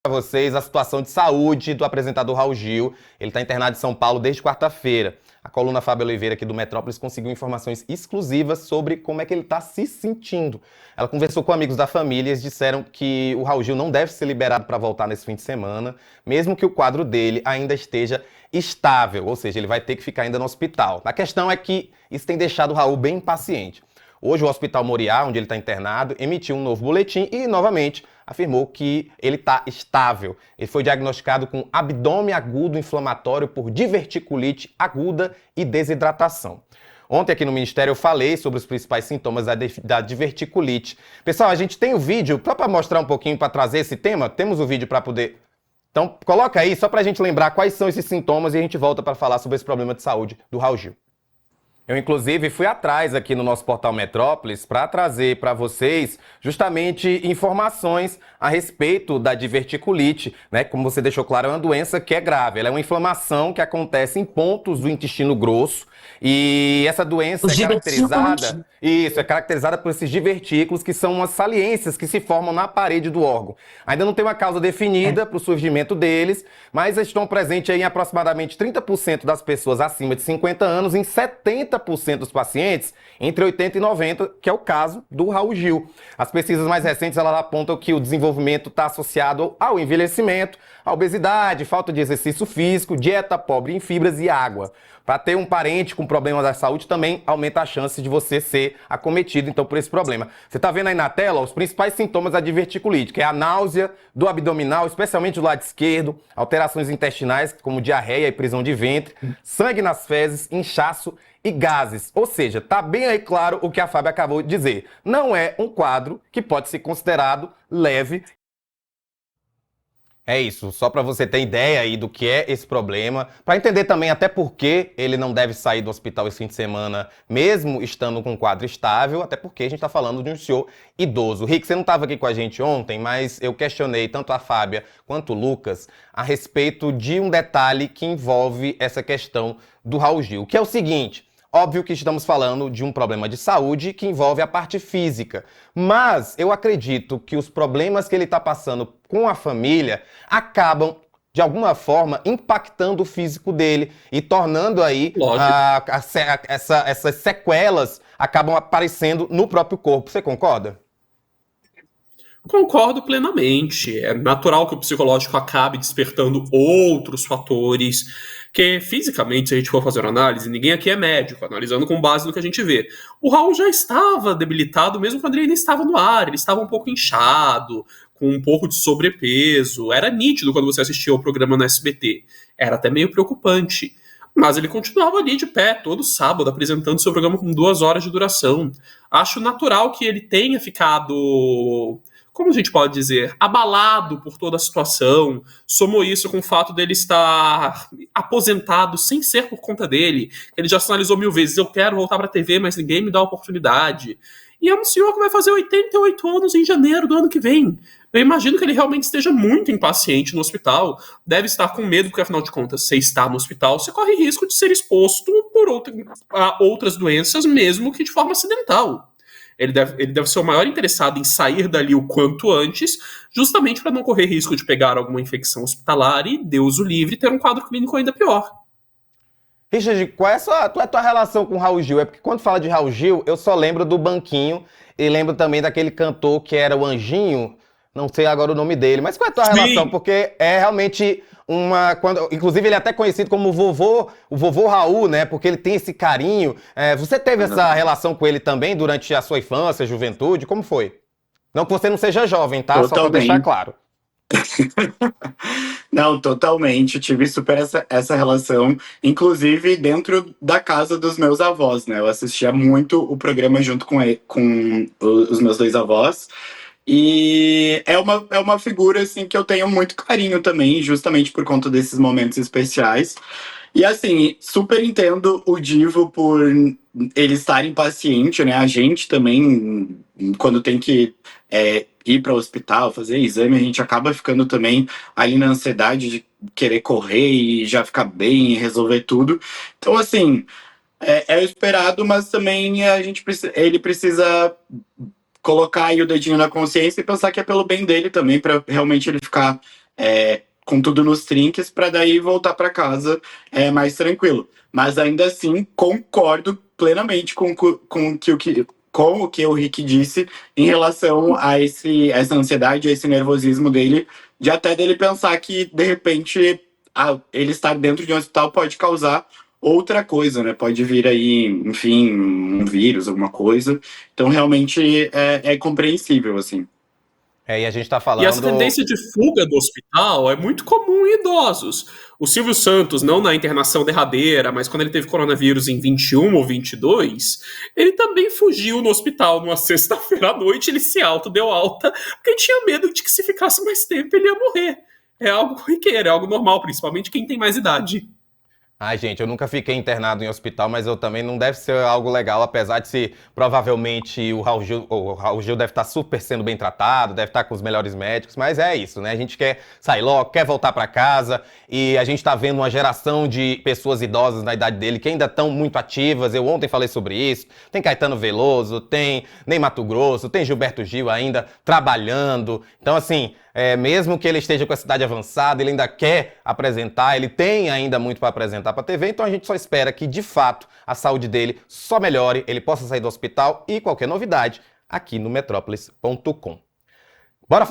Para vocês a situação de saúde do apresentador Raul Gil. Ele está internado em São Paulo desde quarta-feira. A coluna Fábio Oliveira aqui do Metrópolis conseguiu informações exclusivas sobre como é que ele está se sentindo. Ela conversou com amigos da família e eles disseram que o Raul Gil não deve ser liberado para voltar nesse fim de semana, mesmo que o quadro dele ainda esteja estável, ou seja, ele vai ter que ficar ainda no hospital. A questão é que isso tem deixado o Raul bem impaciente. Hoje o Hospital Moriá, onde ele está internado, emitiu um novo boletim e, novamente, afirmou que ele está estável. Ele foi diagnosticado com abdômen agudo inflamatório por diverticulite aguda e desidratação. Ontem aqui no Ministério eu falei sobre os principais sintomas da diverticulite. Pessoal, a gente tem o vídeo, só para mostrar um pouquinho, para trazer esse tema, temos o vídeo para poder... Então, coloca aí, só para a gente lembrar quais são esses sintomas e a gente volta para falar sobre esse problema de saúde do Raul Gil. Eu, inclusive, fui atrás aqui no nosso portal Metrópolis para trazer para vocês justamente informações a respeito da diverticulite, né? Como você deixou claro, é uma doença que é grave. Ela é uma inflamação que acontece em pontos do intestino grosso e essa doença é caracterizada... Isso, é caracterizada por esses divertículos, que são umas saliências que se formam na parede do órgão. Ainda não tem uma causa definida para o surgimento deles, mas estão presentes aí em aproximadamente 30% das pessoas acima de 50 anos, em 70% dos pacientes entre 80 e 90, que é o caso do Raul Gil. As pesquisas mais recentes elas apontam que o desenvolvimento está associado ao envelhecimento, à obesidade, falta de exercício físico, dieta pobre em fibras e água. Para ter um parente com problema da saúde também aumenta a chance de você ser acometido então por esse problema. Você está vendo aí na tela os principais sintomas da diverticulite, que é a náusea do abdominal, especialmente do lado esquerdo, alterações intestinais como diarreia e prisão de ventre, sangue nas fezes, inchaço e gases. Ou seja, está bem aí claro o que a Fábio acabou de dizer. Não é um quadro que pode ser considerado leve. É isso, só para você ter ideia aí do que é esse problema, para entender também até por que ele não deve sair do hospital esse fim de semana, mesmo estando com um quadro estável, até porque a gente está falando de um senhor idoso. Rick, você não estava aqui com a gente ontem, mas eu questionei tanto a Fábia quanto o Lucas a respeito de um detalhe que envolve essa questão do Raul Gil, que é o seguinte... Óbvio que estamos falando de um problema de saúde que envolve a parte física, mas eu acredito que os problemas que ele está passando com a família acabam, de alguma forma, impactando o físico dele e tornando aí essas sequelas acabam aparecendo no próprio corpo. Você concorda? Concordo plenamente. É natural que o psicológico acabe despertando outros fatores, que fisicamente, se a gente for fazer uma análise, ninguém aqui é médico, analisando com base no que a gente vê. O Raul já estava debilitado mesmo quando ele ainda estava no ar, ele estava um pouco inchado, com um pouco de sobrepeso, era nítido quando você assistia ao programa no SBT, era até meio preocupante. Mas ele continuava ali de pé, todo sábado, apresentando seu programa com 2 horas de duração. Acho natural que ele tenha ficado... como a gente pode dizer, abalado por toda a situação, somou isso com o fato dele estar aposentado sem ser por conta dele. Ele já sinalizou 1000 vezes, eu quero voltar para a TV, mas ninguém me dá a oportunidade. E é um senhor que vai fazer 88 anos em janeiro do ano que vem. Eu imagino que ele realmente esteja muito impaciente no hospital, deve estar com medo, porque afinal de contas, você está no hospital, você corre risco de ser exposto a outras doenças, mesmo que de forma acidental. Ele deve ser o maior interessado em sair dali o quanto antes, justamente para não correr risco de pegar alguma infecção hospitalar e, Deus o livre, ter um quadro clínico ainda pior. Richard, qual é a tua relação com o Raul Gil? É porque quando fala de Raul Gil, eu só lembro do Banquinho e lembro também daquele cantor que era o Anjinho, não sei agora o nome dele, mas qual é a tua relação? Porque é realmente inclusive ele é até conhecido como o vovô Raul, né? Porque ele tem esse carinho. Você teve essa relação com ele também durante a sua infância, juventude? Como foi? Não que você não seja jovem, tá? Totalmente. Só pra deixar claro. Não, totalmente. Eu tive super essa relação, inclusive dentro da casa dos meus avós, né? Eu assistia muito o programa junto com os meus 2 avós. E é uma figura, assim, que eu tenho muito carinho também, justamente por conta desses momentos especiais. E, assim, super entendo o Divo por ele estar impaciente, né? A gente também, quando tem que ir para o hospital, fazer exame, a gente acaba ficando também ali na ansiedade de querer correr e já ficar bem e resolver tudo. Então, assim, é o esperado, mas também ele precisa colocar aí o dedinho na consciência e pensar que é pelo bem dele também, para realmente ele ficar com tudo nos trinques, para daí voltar para casa mais tranquilo. Mas ainda assim, concordo plenamente com o que o Rick disse em relação a essa ansiedade, a esse nervosismo dele, de até dele pensar que, de repente, ele estar dentro de um hospital pode causar outra coisa, né? Pode vir aí, enfim, um vírus, alguma coisa. Então, realmente, é compreensível, assim. E a gente tá E essa falando... tendência de fuga do hospital é muito comum em idosos. O Silvio Santos, não na internação derradeira, mas quando ele teve coronavírus em 21 ou 22, ele também fugiu no hospital numa sexta-feira à noite, ele se deu alta, porque tinha medo de que se ficasse mais tempo ele ia morrer. É algo corriqueiro, é algo normal, principalmente quem tem mais idade. Ai, gente, eu nunca fiquei internado em hospital, mas eu também não deve ser algo legal, apesar de se provavelmente o Raul Gil deve estar super sendo bem tratado, deve estar com os melhores médicos, mas é isso, né? A gente quer sair logo, quer voltar para casa e a gente tá vendo uma geração de pessoas idosas na idade dele que ainda estão muito ativas. Eu ontem falei sobre isso. Tem Caetano Veloso, tem Ney Matogrosso, tem Gilberto Gil ainda trabalhando. Então, assim, mesmo que ele esteja com a idade avançada, ele ainda quer apresentar, ele tem ainda muito para apresentar para a TV, então a gente só espera que, de fato, a saúde dele só melhore, ele possa sair do hospital e qualquer novidade aqui no metrópolis.com.